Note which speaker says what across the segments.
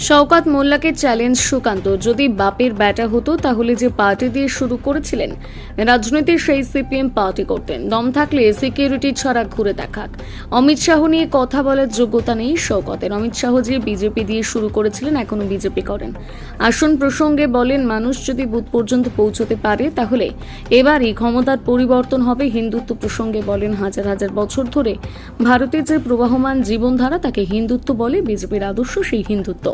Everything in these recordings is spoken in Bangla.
Speaker 1: শওকত মোল্লাকে চ্যালেঞ্জ সুকান্ত, যদি বাপের ব্যাটা হতো তাহলে যে পার্টি দিয়ে শুরু করেছিলেন রাজনীতি সেই সিপিএম পার্টি করতেন। দম থাকলে সিকিউরিটি ছাড়া ঘুরে দেখাক। অমিত শাহ নিয়ে কথা বলার যোগ্যতা নেই শওকতের। অমিত শাহ যে বিজেপি দিয়ে শুরু করেছিলেন এখনো বিজেপি করেন। আসন প্রসঙ্গে বলেন, মানুষ যদি বুথ পর্যন্ত পৌঁছতে পারে তাহলে এবারই ক্ষমতার পরিবর্তন হবে। হিন্দুত্ব প্রসঙ্গে বলেন, হাজার হাজার বছর ধরে ভারতের যে প্রবাহমান জীবনধারা তাকে হিন্দুত্ব বলে। বিজেপির আদর্শ সেই হিন্দুত্ব।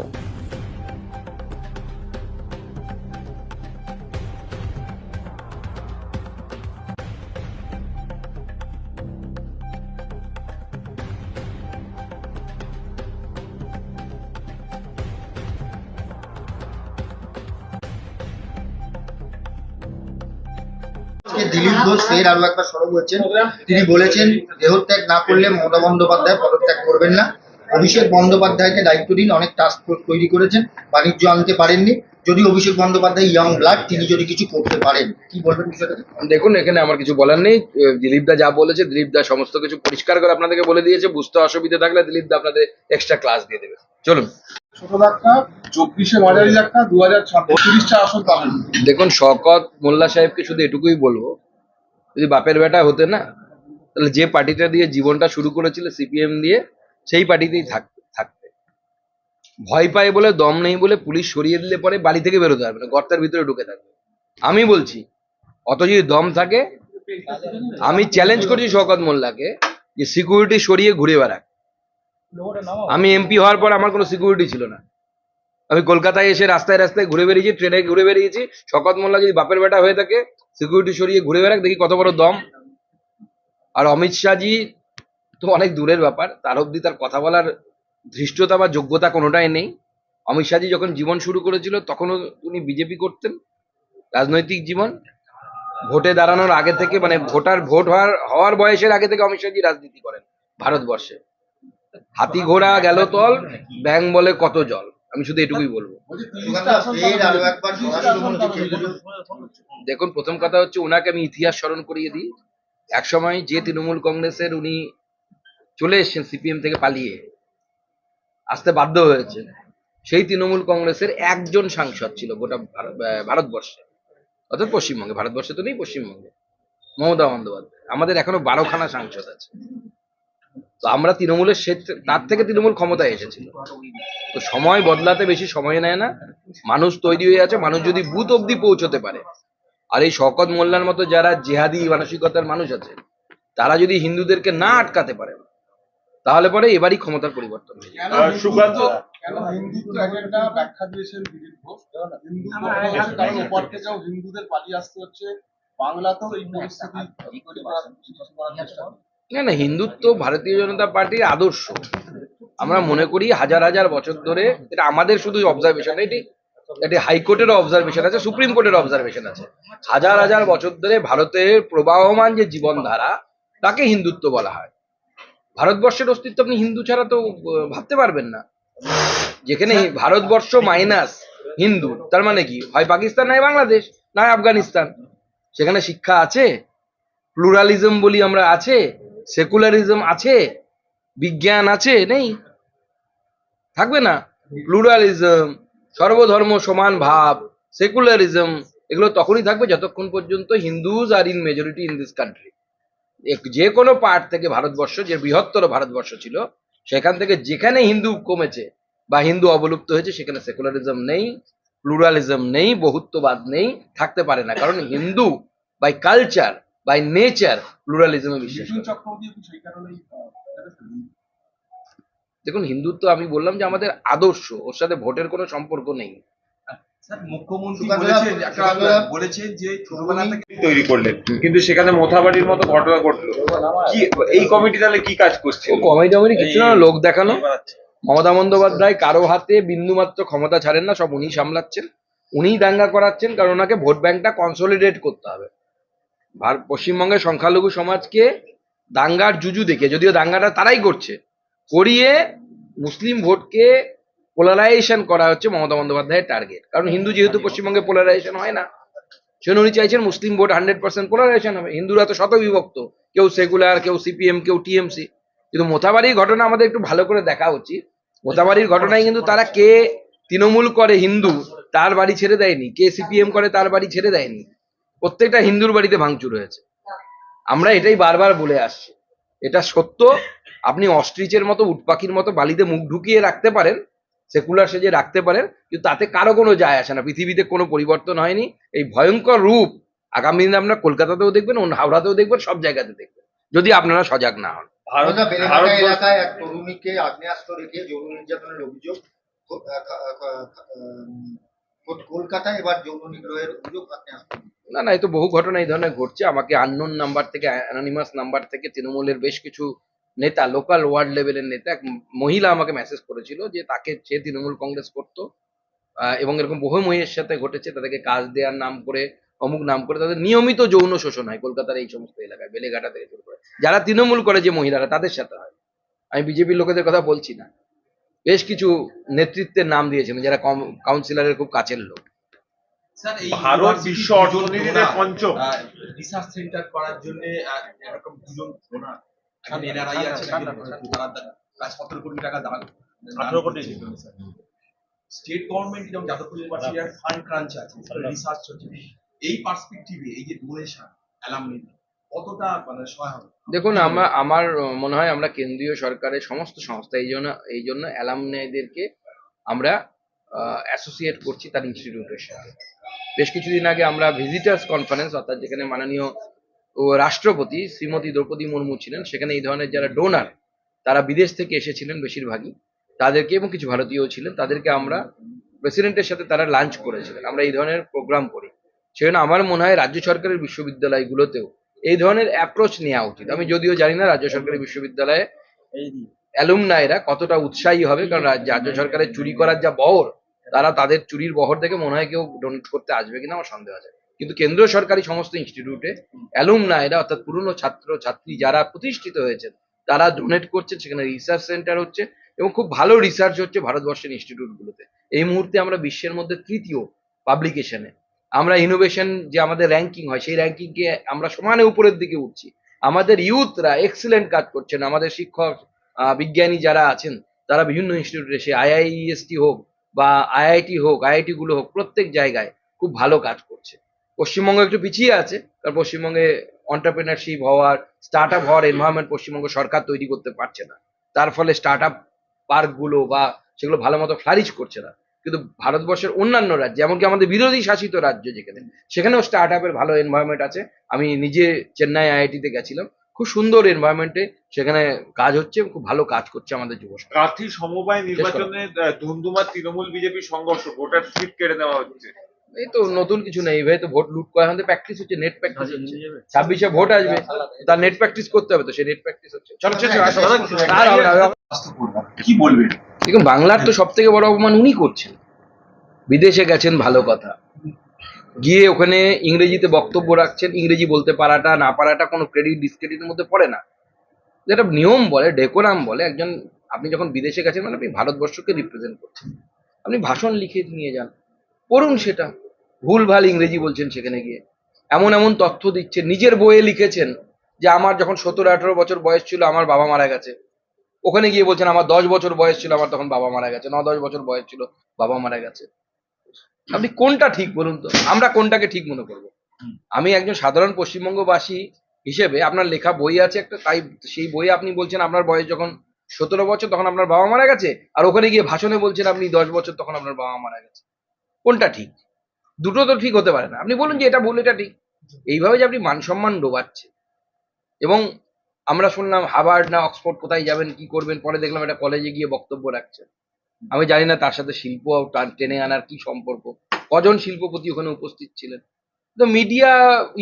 Speaker 2: দিলীপ ঘোষ ফের আরো একবার সরব হচ্ছেন। তিনি বলেছেন, দেহত্যাগ না করলে মমতা বন্দ্যোপাধ্যায় পদত্যাগ করবেন না। অভিষেক বন্দ্যোপাধ্যায়কে দায়িত্ব দিন, অনেক টাস্ক ফোর্স তৈরি করেছেন, বাণিজ্য আনতে পারেননি। যদি অভিষেক বন্দ্যোপাধ্যায় ইয়ং ব্লাড, তিনি যদি কিছু করতে পারেন, কি বলবেন বিষয়টা?
Speaker 3: দেখুন, এখানে আমার কিছু বলার নেই। দিলীপদা যা বলেছে, দিলীপদা সমস্ত কিছু পরিষ্কার করে আপনাদেরকে বলে দিয়েছে। বুঝতে অসুবিধা থাকলে দিলীপদা আপনাদের এক্সট্রা ক্লাস দিয়ে দেবে। চলুন।
Speaker 4: ছোট ধাক্কা 24-এ মাঝারি ধাক্কা, 2026-30টা আসন পাবেন।
Speaker 3: দেখুন, শওকত মোল্লা সাহেবকে শুধু এটুকুই বলবো, যদি বাপের বেটা হতে না, তাহলে যে পার্টিটা দিয়ে জীবনটা শুরু করেছিল সিপিএম দিয়ে, সেই পার্টিতেই থাকতে। ভয় পায় বলে, দম নেই বলে পুলিশ সরিয়ে দিলে পরে বাড়ি থেকে বেরোতে পারবে না, গর্তের ভিতরে ঢুকে থাকবে। আমি বলছি, অত যদি দম থাকে, আমি চ্যালেঞ্জ করছি শওকত মোল্লাকে যে সিকিউরিটি সরিয়ে ঘুরে বেড়াক। আমি এমপি হওয়ার পর আমার কোনো সিকিউরিটি ছিল না। আমি কলকাতায় এসে রাস্তায় রাস্তায় ঘুরে বেরিয়েছি, ট্রেনে ঘুরে বেরিয়েছি। শওকত মোল্লা যদি বাপের বেটা হয়ে থাকে, সিকিউরিটি সরিয়ে ঘুরে বেড়াক, দেখি কত বড় দম। আর অমিত শাহজি তো অনেক দূরের ব্যাপার, তার অবধি তার কথা বলার ধৃষ্টতা বা যোগ্যতা কোনোটাই নেই। অমিত শাহজি যখন জীবন শুরু করেছিল তখনও উনি বিজেপি করতেন। রাজনৈতিক জীবন ভোটে দাঁড়ানোর আগে থেকে, মানে ভোট হওয়ার বয়সের আগে থেকে অমিত শাহজি রাজনীতি করেন ভারতবর্ষে। হাতি ঘোড়া গেল তল, ব্যাং বলে কত জল। আমি শুধু এটুকুই বলবো।
Speaker 2: ফের আরো একবার স্বরাষ্ট্রমন্ত্রী কেন্দ্রীয়
Speaker 3: দেখুন, প্রথম কথা হচ্ছে, ওনাকে আমি ইতিহাস স্মরণ করিয়ে দিই। একসময় যে তৃণমূল কংগ্রেসের উনি চলে এসেছেন সিপিএম থেকে পালিয়ে আসতে বাধ্য হয়েছে, সেই তৃণমূল কংগ্রেসের একজন সাংসদ ছিল গোটা ভারতবর্ষে, অর্থাৎ পশ্চিমবঙ্গে। ভারতবর্ষে তো নেই, পশ্চিমবঙ্গে মমতা বন্দ্যোপাধ্যায়। আমাদের এখনো 12খানা সাংসদ আছে। তো আমরা তৃণমূলের তার থেকে তৃণমূল ক্ষমতায় এসেছিল। তো সময় বদলাতে বেশি সময় নেয় না, মানুষ তৈরি হয়ে আছে। মানুষ যদি বুথ অব্দি পৌঁছতে পারে, আর এই শওকত মোল্লার মতো যারা জেহাদি মানসিকতার মানুষ আছে, তারা যদি হিন্দুদেরকে না আটকাতে পারে, তাহলে পরে এবারই ক্ষমতার পরিবর্তন হয়ে যাবে।
Speaker 4: কেন হিন্দুত্ব এজেন্ডা ব্যাখ্যা দিয়েছেন দিলীপ ঘোষ। কারণ ওপর থেকেও হিন্দুদের পালিয়ে আসতে হচ্ছে, বাংলাতেও এই পরিস্থিতি সৃষ্টি করার চেষ্টা করছে।
Speaker 3: না না, হিন্দুত্ব ভারতীয় জনতা পার্টির আদর্শ। আমরা মনে করি হাজার হাজার বছর ধরে, এটা আমাদের শুধু অবজারভেশন, এটি হাইকোর্টেরও অবজারভেশন আছে, সুপ্রিম কোর্টের অবজারভেশন আছে। হাজার হাজার বছর ধরে ভারতের প্রবাহমান যে জীবনধারা, তাকে হিন্দুত্ব বলা হয়। ভারতবর্ষের অস্তিত্ব আপনি হিন্দু ছাড়া তো ভাবতে পারবেন না। যেখানে ভারতবর্ষ মাইনাস হিন্দু, তার মানে কি, হয় পাকিস্তান, নয় বাংলাদেশ, নয় আফগানিস্তান। সেখানে শিক্ষা আছে, প্লুরালিজম বলি আমরা আছে, সেকুলারিজম আছে, বিজ্ঞান আছে, নেই, থাকবে না। প্লুরালিজম, সর্বধর্ম সমান ভাব, সেকুলারিজম, এগুলো তখনই থাকবে যতক্ষণ পর্যন্ত Hindus are in majority in this country. যে কোনো পার্ট থেকে ভারতবর্ষ, যে বৃহত্তর ভারতবর্ষ ছিল, সেখান থেকে যেখানে হিন্দু কমেছে বা হিন্দু অবলুপ্ত হয়েছে, সেখানে সেকুলারিজম নেই, প্লুরালিজম নেই, বহুত্ববাদ নেই, থাকতে পারে না। কারণ Hindu by culture, by nature, প্লুরালিজমে বিশ্বাস
Speaker 4: বিপিন
Speaker 3: করে।
Speaker 4: চক্রবর্তী কি সেই কারণেই
Speaker 3: দেখুন, হিন্দুত্ব আমি বললাম যে আমাদের আদর্শ, ওর সাথে ভোটের কোনো সম্পর্ক নেই।
Speaker 5: স্যার, মুখ্যমন্ত্রী
Speaker 2: সুকান্ত
Speaker 5: বলেছেন যে ছোটবেলা থেকে তৈরি করলেন, কিন্তু সেখানে মোথাবাড়ির মতো ঘটনা ঘটলো। কি এই কমিটি তাহলে কি কাজ করছে?
Speaker 3: ও কমেডি কিছু না, লোক দেখানো। মমতা বন্দ্যোপাধ্যায় কারো হাতে বিন্দুমাত্র ক্ষমতা ছাড়েন না, সব উনি সামলাচ্ছেন, উনিই দাঙ্গা করাচ্ছেন। কারণ ওনাকে ভোট ব্যাংকটা কনসলিডেট করতে হবে। পশ্চিমবঙ্গের সংখ্যালঘু সমাজকে দাঙ্গার জুজু দেখে, যদিও দাঙ্গাটা তারাই করছে, করিয়ে মুসলিম ভোটকে পোলারাইজেশন করা হচ্ছে মমতা বন্দ্যোপাধ্যায়ের টার্গেট। কারণ হিন্দু যেহেতু পশ্চিমবঙ্গে পোলারাইজেশন হয় না, সেজন্য উনি চাইছেন মুসলিম ভোট 100% পোলারাইজেশন হবে। হিন্দুরা তো শত বিভক্ত, কেউ সেকুলার, কেউ সিপিএম, কেউ টিএমসি। কিন্তু মোথাবাড়ির ঘটনা আমাদের একটু ভালো করে দেখা উচিত। মোথাবাড়ির ঘটনায় কিন্তু তারা কে তৃণমূল করে হিন্দু, তার বাড়ি ছেড়ে দেয়নি, কে সিপিএম করে তার বাড়ি ছেড়ে দেয়নি, প্রত্যেকটা হিন্দুর বাড়িতে ভাঙচুর হয়েছে। আমরা এটাই বারবার বলে আসছি, এটা সত্য। আপনি অস্ট্রিচের মতো উটপাখির মতো বালিতে মুখ ঢুকিয়ে রাখতে পারেন, সেকুলার সেজে রাখতে পারেন, কিন্তু তাতে কারো কোনো যায় আসে না। পৃথিবীতে কোনো পরিবর্তন হয়নি। এই ভয়ঙ্কর রূপ আগামী দিনে আপনারা কলকাতাতেও দেখবেন, হাওড়াতেও দেখবেন, সব জায়গাতে দেখবেন, যদি আপনারা সজাগ না হন।
Speaker 2: আমরা বেলেঘাটা এলাকায় এক তরুণীকে আগ্নেয়াস্ত্র রেখে যৌন নির্যাতনের অভিযোগ, কলকাতায় এবার যৌন নিগ্রহের অভিযোগ আগ্নেয়াস্ত্র।
Speaker 3: না না, এই তো বহু ঘটনা এই ধরনের ঘটছে। আমাকে আননোন নাম্বার থেকে, অ্যানোনিমাস নাম্বার থেকে তৃণমূলের বেশ কিছু নেতা, লোকাল ওয়ার্ড লেভেলের নেতা, এক মহিলা আমাকে মেসেজ করেছিল যে তাকে সে তৃণমূল কংগ্রেস করতো, এবং এরকম বহু মহিলার সাথে ঘটেছে, তাদেরকে কাজ দেওয়ার নাম করে, অমুক নাম করে তাদের নিয়মিত যৌন শোষণ হয় কলকাতার এই সমস্ত এলাকায়, বেলেঘাটা থেকে শুরু করে যারা তৃণমূল করে যে মহিলারা, তাদের সাথে হয়। আমি বিজেপির লোকেদের কথা বলছি না, বেশ কিছু নেতৃত্বের নাম দিয়েছেন যারা কাউন্সিলরের খুব কাছের লোক।
Speaker 6: স্যার, এই
Speaker 5: ভারত বিশ্ব অর্থনীতিতে পঞ্চম।
Speaker 6: রিসার্চ সেন্টার করার জন্য এরকম দুজন ডোনার এনআরআই আছে, তারা প্রায় 17 কোটি টাকা দান,
Speaker 5: 18 কোটি।
Speaker 6: স্টেট গভর্নমেন্ট এবং যাদবপুর ইউনিভার্সিটির ফান্ড ক্রাঞ্চ আছে, রিসার্চ চলছে। এই পার্সপেক্টিভে এই যে ডোনেশন অ্যালামনি কতটা মানে সহায়ক?
Speaker 3: দেখুন, আমার মনে হয় আমরা কেন্দ্রীয় সরকারের সমস্ত সংস্থা এই জন্য অ্যালামনাইদেরকে আমরা অ্যাসোসিয়েট করছি তার ইনস্টিটিউটের সাথে। বেশ কিছুদিন আগে আমরা ভিজিটার্স কনফারেন্স, অর্থাৎ যেখানে মাননীয় রাষ্ট্রপতি শ্রীমতী দ্রৌপদী মুর্মু ছিলেন, সেখানে এই ধরনের যারা ডোনার, তারা বিদেশ থেকে এসেছিলেন বেশিরভাগই, তাদেরকে, এবং কিছু ভারতীয় ছিলেন, তাদেরকে আমরা প্রেসিডেন্টের সাথে তারা লাঞ্চ করেছিলেন। আমরা এই ধরনের প্রোগ্রাম করি। সেজন্য আমার মনে হয় রাজ্য সরকারের বিশ্ববিদ্যালয়গুলোতেও এই ধরনের অ্যাপ্রোচ নেওয়া উচিত। আমি যদিও জানি না রাজ্য সরকারি বিশ্ববিদ্যালয়ে অ্যালুমনাইরা কতটা উৎসাহী হবে, কারণ রাজ্য সরকারের চুরি করার যা বহর, তারা তাদের চুরির বহর দেখে মনে হয় কেউ ডোনেট করতে আসবে কিনা আমার সন্দেহ আছে। কিন্তু কেন্দ্রীয় সরকারি সমস্ত ইনস্টিটিউটে অ্যালুমনাইরা, অর্থাৎ পুরনো ছাত্র ছাত্রী যারা প্রতিষ্ঠিত হয়েছেন, তারা ডোনেট করছেন, সেখানে রিসার্চ সেন্টার হচ্ছে এবং খুব ভালো রিসার্চ হচ্ছে ভারতবর্ষের ইনস্টিটিউটগুলোতে। এই মুহূর্তে আমরা বিশ্বের মধ্যে তৃতীয় পাবলিকেশনে। আমরা ইনোভেশন যে আমাদের র্যাঙ্কিং হয়, সেই র্যাঙ্কিংকে আমরা সমানে উপরের দিকে উঠছি। আমাদের ইউথরা এক্সিলেন্ট কাজ করছেন। আমাদের শিক্ষক বিজ্ঞানী যারা আছেন, তারা বিভিন্ন ইনস্টিটিউটে, সে আইআইএসটি হোক বা আইআইটি হোক, আইআইটি গুলো হোক, প্রত্যেক জায়গায় খুব ভালো কাজ করছে। পশ্চিমবঙ্গ একটু পিছিয়ে আছে, কারণ পশ্চিমবঙ্গে অন্টারপ্রেনারশিপ হওয়ার, স্টার্ট আপ হওয়ার এনভায়রনমেন্ট পশ্চিমবঙ্গ সরকার তৈরি করতে পারছে না। তার ফলে স্টার্ট আপ পার্কগুলো বা সেগুলো ভালো মতো ফ্লারিশ করছে না। কিন্তু ভারতবর্ষের অন্যান্য রাজ্যে, এমনকি আমাদের বিরোধী শাসিত রাজ্য যেখানে, সেখানেও স্টার্ট আপের ভালো এনভায়রনমেন্ট আছে। আমি নিজে চেন্নাই আইআইটিতে গেছিলাম, খুব সুন্দর এনভায়রনমেন্টে সেখানে কাজ হচ্ছে, খুব ভালো কাজ করছে আমাদের যুব সমাজ।
Speaker 5: প্রার্থী সমবায় নির্বাচনে ধুন্ধুমার তৃণমূল বিজেপি সংঘর্ষ, ভোটার স্লিপ কেড়ে নেওয়া হচ্ছে।
Speaker 3: এই তো নতুন কিছু নেই ভাই, তো ভোট লুট করা আমাদের প্র্যাকটিস হচ্ছে, নেট প্র্যাকটিস হচ্ছে। 26-এ ভোট আসবে, তার নেট প্র্যাকটিস করতে হবে, তো সেই নেট প্র্যাকটিস হচ্ছে। চলো
Speaker 6: কি বলবেন?
Speaker 3: দেখুন, বাংলার তো সব থেকে বড় অপমান উনি করছেন। বিদেশে গেছেন ভালো কথা, গিয়ে ওখানে ইংরেজিতে বক্তব্য রাখছেন। ইংরেজি বলতে পারাটা না পারাটা কোনো ক্রেডিট ডিসক্রেডিটের মধ্যে পড়ে না। যেটা নিয়ম বলে, ডেকোরাম বলে, একজন, আপনি যখন বিদেশে গেছেন মানে আপনি ভারতবর্ষকে রিপ্রেজেন্ট করছেন। আপনি ভাষণ লিখে নিয়ে যান, পড়ুন সেটা। ভুলভাল ইংরেজি বলছেন সেখানে গিয়ে, এমন এমন তথ্য দিচ্ছেন। নিজের বইয়ে লিখেছেন যে আমার যখন 17-18 বছর বয়স ছিল আমার বাবা মারা গেছে। ওখানে গিয়ে বলছেন আমার 10 বছর বয়স ছিল, আমার তখন বাবা মারা গেছে। 9-10 বছর বয়স ছিল, বাবা মারা গেছে। আপনি কোনটা ঠিক বলুন তো? আমরা কোনটাকে ঠিক মনে করব? আমি একজন সাধারণ পশ্চিমবঙ্গবাসী হিসেবে, আপনার লেখা বই আছে একটা, তাই সেই বইয়ে আপনি বলছেন আপনার বয়স যখন 17 বছর তখন আপনার বাবা মারা গেছে, আর ওখানে গিয়ে ভাষণে বলছেন আপনি 10 বছর তখন আপনার বাবা মারা গেছে। কোনটা ঠিক? দুটো তো ঠিক হতে পারে না। আপনি বলুন যে এটা ভুল, এটা ঠিক। এইভাবে যে আপনি মান সম্মান ডোবাচ্ছে। এবং আমরা শুনলাম হার্ভার্ড না অক্সফোর্ড কোথায় যাবেন, কি করবেন, পরে দেখলাম একটা কলেজে গিয়ে বক্তব্য রাখছেন। আমি জানি না তার সাথে শিল্প টেনে আনার কি সম্পর্ক, কজন শিল্পপতি ওখানে উপস্থিত ছিলেন। তো মিডিয়া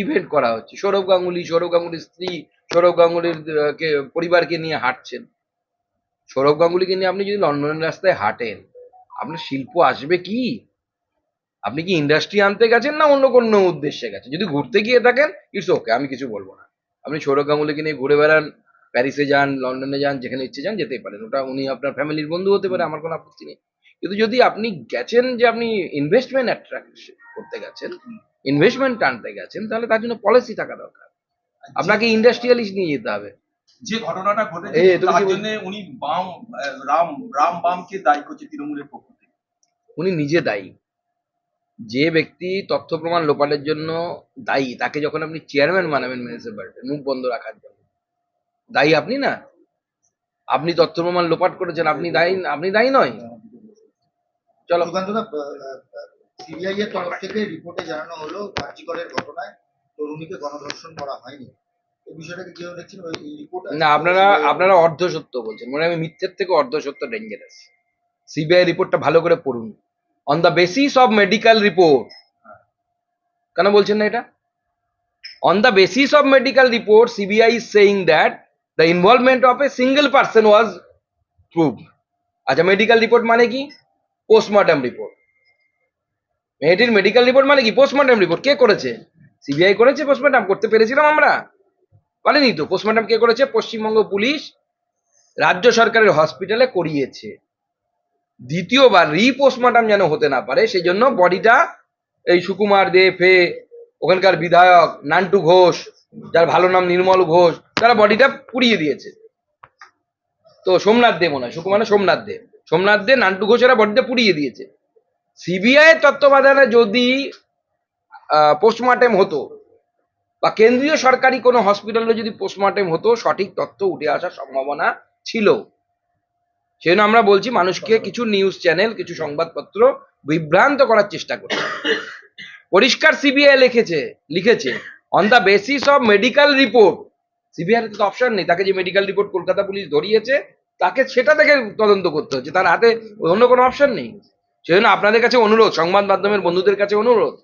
Speaker 3: ইভেন্ট করা হচ্ছে, সৌরভ গাঙ্গুলির স্ত্রী, সৌরভ গাঙ্গুলির পরিবারকে নিয়ে হাঁটছেন। সৌরভ গাঙ্গুলিকে নিয়ে আপনি যদি লন্ডনের রাস্তায় হাঁটেন, আপনার শিল্প আসবে কি? আপনি কি ইন্ডাস্ট্রি আনতে গেছেন না অন্য কোনো উদ্দেশ্যে গেছেন? যদি ঘুরতে গিয়ে থাকেন, ইটস ওকে, আমি কিছু বলবো না। আপনি সৌরভ গাঙ্গুলিকে নিয়ে ঘুরে বেড়ান, প্যারিসে যান, লন্ডনে যান, যেখানে ইচ্ছে যান, যেতেই পারেন। ওটা উনি আপনার ফ্যামিলির বন্ধু হতে পারে, আমার কোনো আপত্তি নেই। কিন্তু যদি আপনি গেছেন যে আপনি ইনভেস্টমেন্ট অ্যাট্রাক্ট করতে গেছেন, ইনভেস্টমেন্ট আনতে গেছেন, তাহলে তার জন্য পলিসি থাকা দরকার। আপনাকে ইন্ডাস্ট্রিয়ালিস্ট নিয়ে যেতে হবে।
Speaker 6: যে ঘটনাটা ঘটেছে
Speaker 3: এই, তুমি
Speaker 6: তার
Speaker 3: কি
Speaker 6: জন্য উনি বামকে দায়ী করছে তৃণমূলের পক্ষ থেকে।
Speaker 3: উনি নিজে দায়ী। যে ব্যক্তি তথ্য প্রমাণ লোপাটের জন্য দায়ী তাকে যখন আপনি চেয়ারম্যান বানাবেন মিউনিসিপ্যালিটির মুখ বন্ধ রাখার জন্য, দায়ী আপনি না? আপনি তথ্য প্রমাণ লোপাট করেছেন, আপনি দায়ী নয়? চলো।
Speaker 2: সুকান্তদা, সিবিআই এর তরফ থেকে রিপোর্টে জানানো হলো কার্যকরের ঘটনায় তরুণীকে গণধর্ষণ করা হয়নি। এই বিষয়টাকে কেউ দেখছেন এই রিপোর্ট?
Speaker 3: না, আপনারা অর্ধ সত্য বলছেন। মনে হয় আমি মিথ্যের থেকে অর্ধ সত্য ডেঞ্জারাস। সিবিআই রিপোর্টটা ভালো করে পড়ুন। On the basis of medical report, কেন বলছেন না এটা? On the basis of medical report, CBI is saying that the involvement of a single person was proved. আচ্ছা, মেডিকেল রিপোর্ট মানে কি? Postmortem report. মেয়েটির মেডিকেল রিপোর্ট মানে কি? Postmortem report. কে করেছে? সিবিআই করেছে। পোস্টমর্টম করতে পেরেছিলাম আমরা? পারেনি তো। পোস্টমর্টম কে করেছে? পশ্চিমবঙ্গ পুলিশ রাজ্য সরকারের হসপিটালে করিয়েছে। দ্বিতীয়বার রিপোস্টমর্টম যেন হতে না পারে সেই জন্য বডিটা এই সুকুমার দে, ওখানকার বিধায়ক নান্টু ঘোষ, যার ভালো নাম নির্মল ঘোষ, তারা বডিটা পুড়িয়ে দিয়েছে। তো সোমনাথ দে, মনে হয় সোমনাথ দে নান্টু ঘোষেরা বডিটা পুড়িয়ে দিয়েছে। সিবিআই এর তত্ত্বাবধানে যদি পোস্টমর্টেম হতো বা কেন্দ্রীয় সরকারি কোনো হসপিটালে যদি পোস্টমর্টেম হতো, সঠিক তথ্য উঠে আসার সম্ভাবনা ছিল। সেই জন্য আমরা বলছি মানুষকে কিছু নিউজ চ্যানেল, কিছু সংবাদপত্র বিভ্রান্ত করার চেষ্টা করছে। পরিষ্কার সিবিআই লিখেছে on the basis of medical report. CBI তো অপশন নেই, তাকে যে মেডিকেল রিপোর্ট কলকাতা পুলিশ ধরিয়েছে তাকে সেটা থেকে তদন্ত করতে হচ্ছে, তার হাতে অন্য কোনো অপশন নেই। সেই জন্য আপনাদের কাছে অনুরোধ, সংবাদ মাধ্যমের বন্ধুদের কাছে অনুরোধ,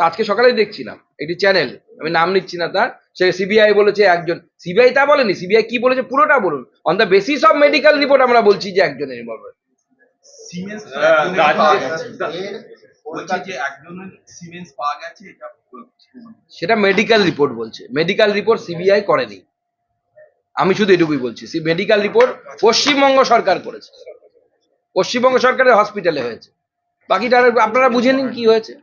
Speaker 3: আজকে সকালেই দেখছিলাম একটি চ্যানেল, আমি নাম নিচ্ছি না তার, সে সিবিআই বলেছে একজন। সিবিআই তা বলেনি, সিবিআই কি বলেছে পুরোটা বলুন। On the basis of medical report আমরা বলছি যে একজনের ইনভলভমেন্ট।
Speaker 6: সিমেন্স বলছে যে একজনের সিমেন্স পাওয়া গেছে, এটা
Speaker 3: সেটা মেডিকেল রিপোর্ট বলছে। মেডিকেল রিপোর্ট সিবিআই করেনি, আমি শুধু এটুকুই বলছি। মেডিকেল রিপোর্ট পশ্চিমবঙ্গ সরকার করেছে, পশ্চিমবঙ্গ সরকারের হসপিটালে হয়েছে। বাকিটা আপনারা বুঝে নিন কি হয়েছে।